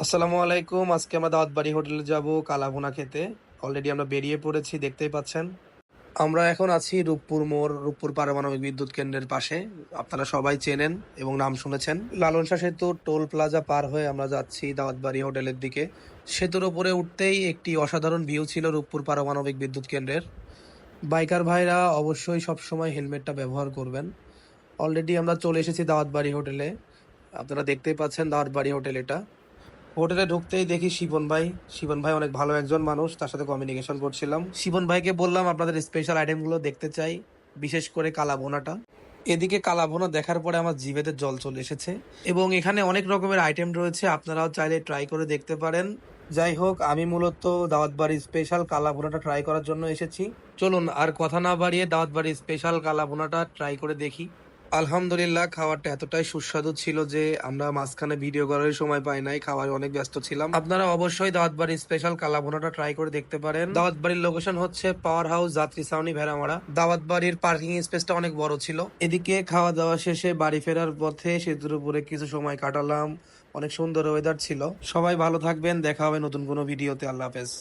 আসসালামু আলাইকুম। আজকে আমরা দাওয়াতবাড়ি হোটেলে যাব কালাভুনা খেতে। অলরেডি আমরা বেরিয়ে পড়েছি, দেখতেই পাচ্ছেন। আমরা এখন আছি রূপপুর মোড়, রূপপুর পারমাণবিক বিদ্যুৎ কেন্দ্রের পাশে। আপনারা সবাই চেনেন এবং নাম শুনেছেন। লালন শাহ সেতু টোল প্লাজা পার হয়ে আমরা যাচ্ছি দাওয়াতবাড়ি হোটেলের দিকে। সেতুর উপরে উঠতেই একটি অসাধারণ ভিউ ছিল রূপপুর পারমাণবিক বিদ্যুৎ কেন্দ্রের। বাইকার ভাইরা অবশ্যই সবসময় হেলমেটটা ব্যবহার করবেন। অলরেডি আমরা চলে এসেছি দাওয়াতবাড়ি হোটেলে। আপনারা দেখতেই পাচ্ছেন দাওয়াতবাড়ি হোটেল এটা। হোটেলে ঢুকতেই দেখি শিবন ভাই অনেক ভালো একজন মানুষ, তার সাথে কমিউনিকেশন করছিলাম। শিবন ভাইকে বললাম আপনাদের স্পেশাল আইটেমগুলো দেখতে চাই, বিশেষ করে কালা ভুনাটা। এদিকে কালা ভুনা দেখার পরে আমার জিভেতে জল চলে এসেছে। এবং এখানে অনেক রকমের আইটেম রয়েছে, আপনারাও চাইলে ট্রাই করে দেখতে পারেন। যাই হোক, আমি মূলত দাওয়াত বাড়ির স্পেশাল কালা ভুনাটা ট্রাই করার জন্য এসেছি। চলুন আর কথা না বাড়িয়ে দাওয়াত বাড়ির স্পেশাল কালা ভুনাটা ট্রাই করে দেখি। আলহামদুলিল্লাহ, খাবারটা এতটাই সুস্বাদু ছিল যে আমরা মাঝখানে ভিডিও করার সময় পাই নাই, খাওয়ার অনেক ব্যস্ত ছিলাম। আপনারা অবশ্যই দাওয়াত বাড়ির স্পেশাল কালা ভুনাটা ট্রাই করে দেখতে পারেন। দাওয়াত বাড়ির লোকেশন হচ্ছে পাওয়ার হাউস যাত্রী ছাউনি ভেড়ামারা। দাওয়াত বাড়ির পার্কিং স্পেসটা অনেক বড় ছিল। এদিকে খাওয়া দাওয়া শেষে বাড়ি ফেরার পথে সেতুর উপরে কিছু সময় কাটালাম। অনেক সুন্দর ওয়েদার ছিল। সবাই ভালো থাকবেন, দেখা হবে নতুন কোনো ভিডিওতে। আল্লাহ হাফেজ।